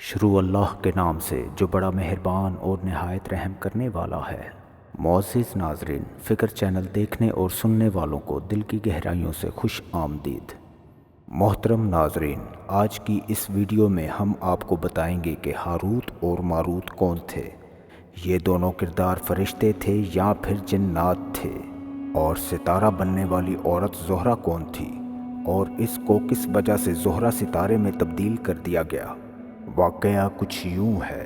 شروع اللہ کے نام سے جو بڑا مہربان اور نہایت رحم کرنے والا ہے۔ معزز ناظرین، فکر چینل دیکھنے اور سننے والوں کو دل کی گہرائیوں سے خوش آمدید۔ محترم ناظرین، آج کی اس ویڈیو میں ہم آپ کو بتائیں گے کہ ہاروت اور ماروت کون تھے۔ یہ دونوں کردار فرشتے تھے یا پھر جنات تھے؟ اور ستارہ بننے والی عورت زہرہ کون تھی؟ اور اس کو کس وجہ سے زہرہ ستارے میں تبدیل کر دیا گیا؟ واقعہ کچھ یوں ہے۔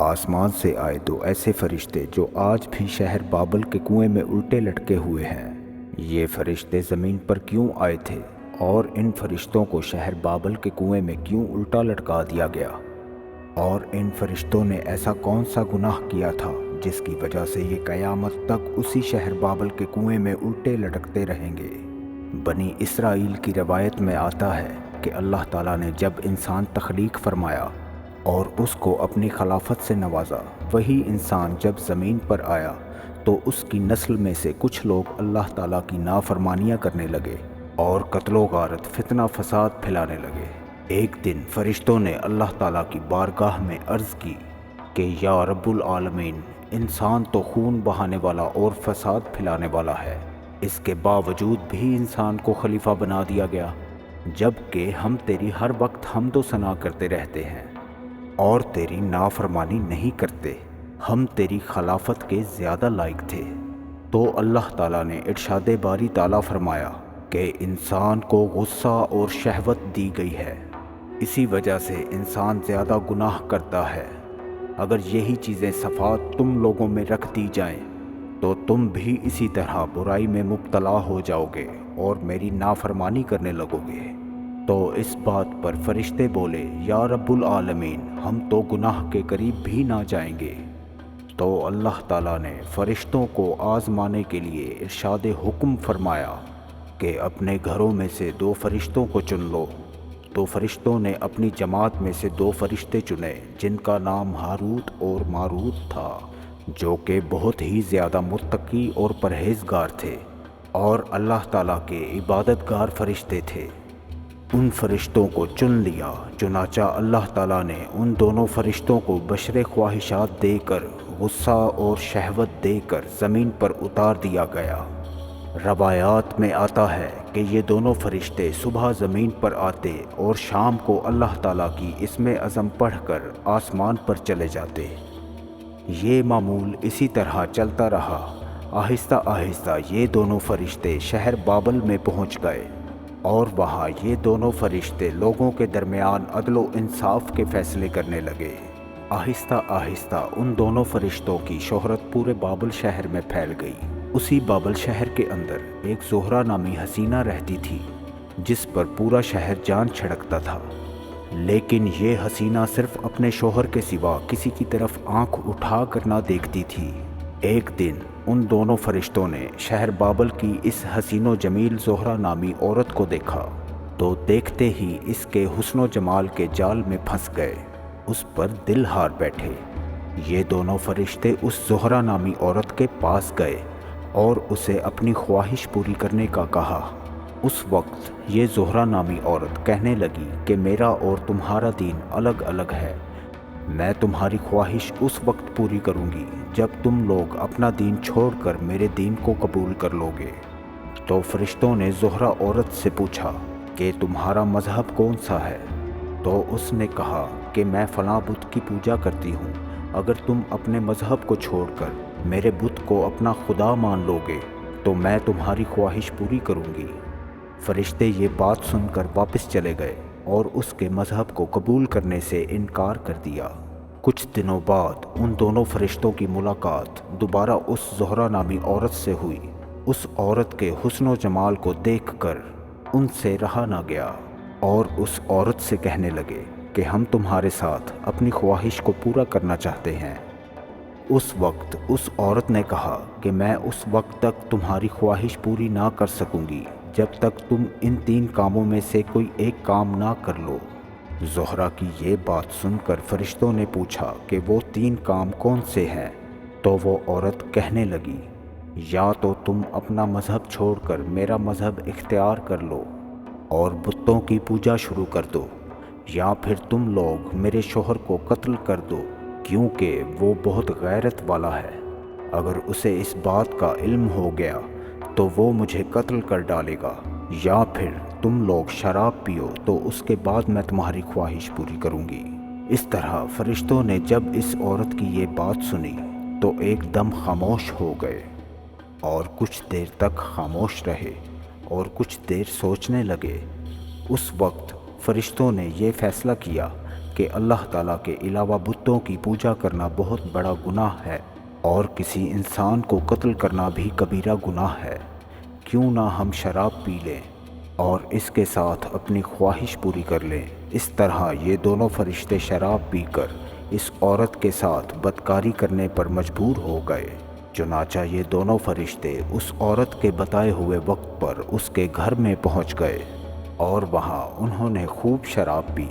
آسمان سے آئے دو ایسے فرشتے جو آج بھی شہر بابل کے کنویں میں الٹے لٹکے ہوئے ہیں۔ یہ فرشتے زمین پر کیوں آئے تھے اور ان فرشتوں کو شہر بابل کے کنویں میں کیوں الٹا لٹکا دیا گیا؟ اور ان فرشتوں نے ایسا کون سا گناہ کیا تھا جس کی وجہ سے یہ قیامت تک اسی شہر بابل کے کنویں میں الٹے لٹکتے رہیں گے؟ بنی اسرائیل کی روایت میں آتا ہے کہ اللہ تعالیٰ نے جب انسان تخلیق فرمایا اور اس کو اپنی خلافت سے نوازا، وہی انسان جب زمین پر آیا تو اس کی نسل میں سے کچھ لوگ اللہ تعالیٰ کی نافرمانیاں کرنے لگے اور قتل و غارت، فتنہ فساد پھیلانے لگے۔ ایک دن فرشتوں نے اللہ تعالیٰ کی بارگاہ میں عرض کی کہ یا رب العالمین، انسان تو خون بہانے والا اور فساد پھیلانے والا ہے، اس کے باوجود بھی انسان کو خلیفہ بنا دیا گیا، جبکہ ہم تیری ہر وقت حمد و ثنا کرتے رہتے ہیں اور تیری نافرمانی نہیں کرتے، ہم تیری خلافت کے زیادہ لائق تھے۔ تو اللہ تعالیٰ نے ارشاد باری تعالیٰ فرمایا کہ انسان کو غصہ اور شہوت دی گئی ہے، اسی وجہ سے انسان زیادہ گناہ کرتا ہے۔ اگر یہی چیزیں صفات تم لوگوں میں رکھ دی جائیں تو تم بھی اسی طرح برائی میں مبتلا ہو جاؤ گے اور میری نافرمانی کرنے لگو گے۔ تو اس بات پر فرشتے بولے یا رب العالمین، ہم تو گناہ کے قریب بھی نہ جائیں گے۔ تو اللہ تعالیٰ نے فرشتوں کو آزمانے کے لیے ارشاد حکم فرمایا کہ اپنے گھروں میں سے 2 فرشتوں کو چن لو۔ تو فرشتوں نے اپنی جماعت میں سے 2 فرشتے چنے جن کا نام ہاروت اور ماروت تھا، جو کہ بہت ہی زیادہ متقی اور پرہیزگار تھے اور اللہ تعالیٰ کے عبادت گار فرشتے تھے۔ ان فرشتوں کو چن لیا، چنانچہ اللہ تعالیٰ نے ان دونوں فرشتوں کو بشر خواہشات دے کر، غصہ اور شہوت دے کر زمین پر اتار دیا گیا۔ روایات میں آتا ہے کہ یہ دونوں فرشتے صبح زمین پر آتے اور شام کو اللہ تعالیٰ کی اسم اعظم پڑھ کر آسمان پر چلے جاتے۔ یہ معمول اسی طرح چلتا رہا۔ آہستہ آہستہ یہ دونوں فرشتے شہر بابل میں پہنچ گئے اور وہاں یہ دونوں فرشتے لوگوں کے درمیان عدل و انصاف کے فیصلے کرنے لگے۔ آہستہ آہستہ ان دونوں فرشتوں کی شہرت پورے بابل شہر میں پھیل گئی۔ اسی بابل شہر کے اندر ایک زہرہ نامی حسینہ رہتی تھی جس پر پورا شہر جان چھڑکتا تھا، لیکن یہ حسینہ صرف اپنے شوہر کے سوا کسی کی طرف آنکھ اٹھا کر نہ دیکھتی تھی۔ ایک دن ان دونوں فرشتوں نے شہر بابل کی اس حسین و جمیل زہرہ نامی عورت کو دیکھا تو دیکھتے ہی اس کے حسن و جمال کے جال میں پھنس گئے، اس پر دل ہار بیٹھے۔ یہ دونوں فرشتے اس زہرہ نامی عورت کے پاس گئے اور اسے اپنی خواہش پوری کرنے کا کہا۔ اس وقت یہ زہرہ نامی عورت کہنے لگی کہ میرا اور تمہارا دین الگ الگ ہے، میں تمہاری خواہش اس وقت پوری کروں گی جب تم لوگ اپنا دین چھوڑ کر میرے دین کو قبول کر لو گے۔ تو فرشتوں نے زہرہ عورت سے پوچھا کہ تمہارا مذہب کون سا ہے؟ تو اس نے کہا کہ میں فلاں بت کی پوجا کرتی ہوں، اگر تم اپنے مذہب کو چھوڑ کر میرے بت کو اپنا خدا مان لو گے تو میں تمہاری خواہش پوری کروں گی۔ فرشتے یہ بات سن کر واپس چلے گئے اور اس کے مذہب کو قبول کرنے سے انکار کر دیا۔ کچھ دنوں بعد ان دونوں فرشتوں کی ملاقات دوبارہ اس زہرہ نامی عورت سے ہوئی۔ اس عورت کے حسن و جمال کو دیکھ کر ان سے رہا نہ گیا اور اس عورت سے کہنے لگے کہ ہم تمہارے ساتھ اپنی خواہش کو پورا کرنا چاہتے ہیں۔ اس وقت اس عورت نے کہا کہ میں اس وقت تک تمہاری خواہش پوری نہ کر سکوں گی جب تک تم ان 3 کاموں میں سے کوئی ایک کام نہ کر لو۔ زہرہ کی یہ بات سن کر فرشتوں نے پوچھا کہ وہ 3 کام کون سے ہیں؟ تو وہ عورت کہنے لگی، یا تو تم اپنا مذہب چھوڑ کر میرا مذہب اختیار کر لو اور بتوں کی پوجا شروع کر دو، یا پھر تم لوگ میرے شوہر کو قتل کر دو، کیونکہ وہ بہت غیرت والا ہے۔ اگر اسے اس بات کا علم ہو گیا تو وہ مجھے قتل کر ڈالے گا، یا پھر تم لوگ شراب پیو تو اس کے بعد میں تمہاری خواہش پوری کروں گی۔ اس طرح فرشتوں نے جب اس عورت کی یہ بات سنی تو ایک دم خاموش ہو گئے، اور کچھ دیر تک خاموش رہے اور کچھ دیر سوچنے لگے۔ اس وقت فرشتوں نے یہ فیصلہ کیا کہ اللہ تعالیٰ کے علاوہ بتوں کی پوجا کرنا بہت بڑا گناہ ہے، اور کسی انسان کو قتل کرنا بھی کبیرہ گناہ ہے۔ کیوں نہ ہم شراب پی لیں اور اس کے ساتھ اپنی خواہش پوری کر لیں۔ اس طرح یہ دونوں فرشتے شراب پی کر اس عورت کے ساتھ بدکاری کرنے پر مجبور ہو گئے۔ چنانچہ یہ دونوں فرشتے اس عورت کے بتائے ہوئے وقت پر اس کے گھر میں پہنچ گئے، اور وہاں انہوں نے خوب شراب پی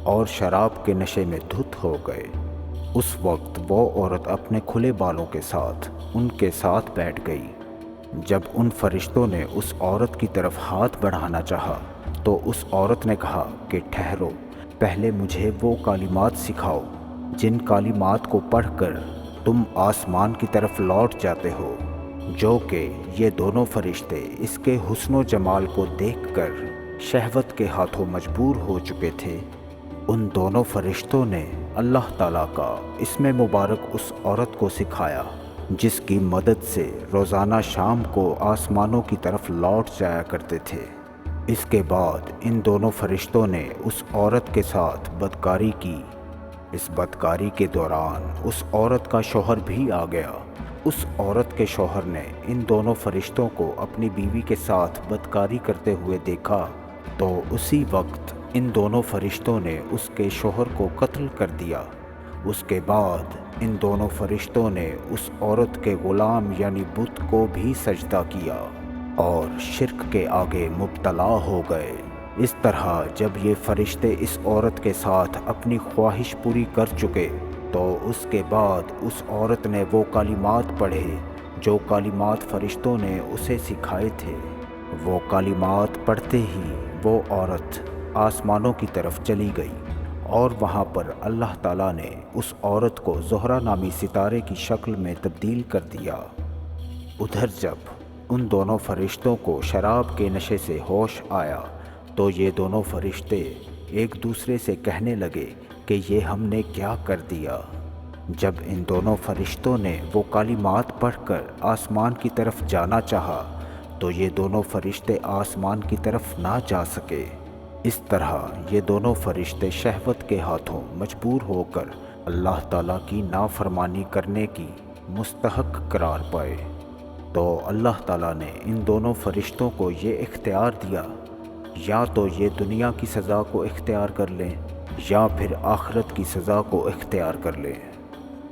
اور شراب کے نشے میں دھت ہو گئے۔ اس وقت وہ عورت اپنے کھلے بالوں کے ساتھ ان کے ساتھ بیٹھ گئی۔ جب ان فرشتوں نے اس عورت کی طرف ہاتھ بڑھانا چاہا تو اس عورت نے کہا کہ ٹھہرو، پہلے مجھے وہ کلمات سکھاؤ جن کلمات کو پڑھ کر تم آسمان کی طرف لوٹ جاتے ہو۔ جو کہ یہ دونوں فرشتے اس کے حسن و جمال کو دیکھ کر شہوت کے ہاتھوں مجبور ہو چکے تھے۔ ان دونوں فرشتوں نے اللہ تعالیٰ کا اسم مبارک اس عورت کو سکھایا، جس کی مدد سے روزانہ شام کو آسمانوں کی طرف لوٹ جایا کرتے تھے۔ اس کے بعد ان دونوں فرشتوں نے اس عورت کے ساتھ بدکاری کی۔ اس بدکاری کے دوران اس عورت کا شوہر بھی آ گیا۔ اس عورت کے شوہر نے ان دونوں فرشتوں کو اپنی بیوی کے ساتھ بدکاری کرتے ہوئے دیکھا تو اسی وقت ان دونوں فرشتوں نے اس کے شوہر کو قتل کر دیا۔ اس کے بعد ان دونوں فرشتوں نے اس عورت کے غلام یعنی بت کو بھی سجدہ کیا اور شرک کے آگے مبتلا ہو گئے۔ اس طرح جب یہ فرشتے اس عورت کے ساتھ اپنی خواہش پوری کر چکے تو اس کے بعد اس عورت نے وہ کلمات پڑھے جو کلمات فرشتوں نے اسے سکھائے تھے۔ وہ کلمات پڑھتے ہی وہ عورت آسمانوں کی طرف چلی گئی، اور وہاں پر اللہ تعالیٰ نے اس عورت کو زہرہ نامی ستارے کی شکل میں تبدیل کر دیا۔ ادھر جب ان دونوں فرشتوں کو شراب کے نشے سے ہوش آیا تو یہ دونوں فرشتے ایک دوسرے سے کہنے لگے کہ یہ ہم نے کیا کر دیا۔ جب ان دونوں فرشتوں نے وہ کلمات پڑھ کر آسمان کی طرف جانا چاہا تو یہ دونوں فرشتے آسمان کی طرف نہ جا سکے۔ اس طرح یہ دونوں فرشتے شہوت کے ہاتھوں مجبور ہو کر اللہ تعالیٰ کی نافرمانی کرنے کی مستحق قرار پائے۔ تو اللہ تعالیٰ نے ان دونوں فرشتوں کو یہ اختیار دیا، یا تو یہ دنیا کی سزا کو اختیار کر لیں یا پھر آخرت کی سزا کو اختیار کر لیں۔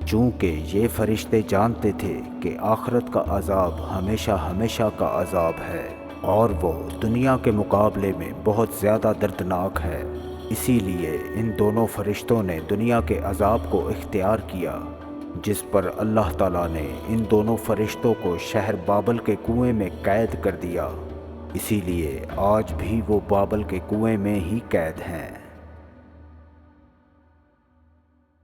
چونکہ یہ فرشتے جانتے تھے کہ آخرت کا عذاب ہمیشہ ہمیشہ کا عذاب ہے، اور وہ دنیا کے مقابلے میں بہت زیادہ دردناک ہے، اسی لیے ان دونوں فرشتوں نے دنیا کے عذاب کو اختیار کیا، جس پر اللہ تعالیٰ نے ان دونوں فرشتوں کو شہر بابل کے کنویں میں قید کر دیا۔ اسی لیے آج بھی وہ بابل کے کنویں میں ہی قید ہیں۔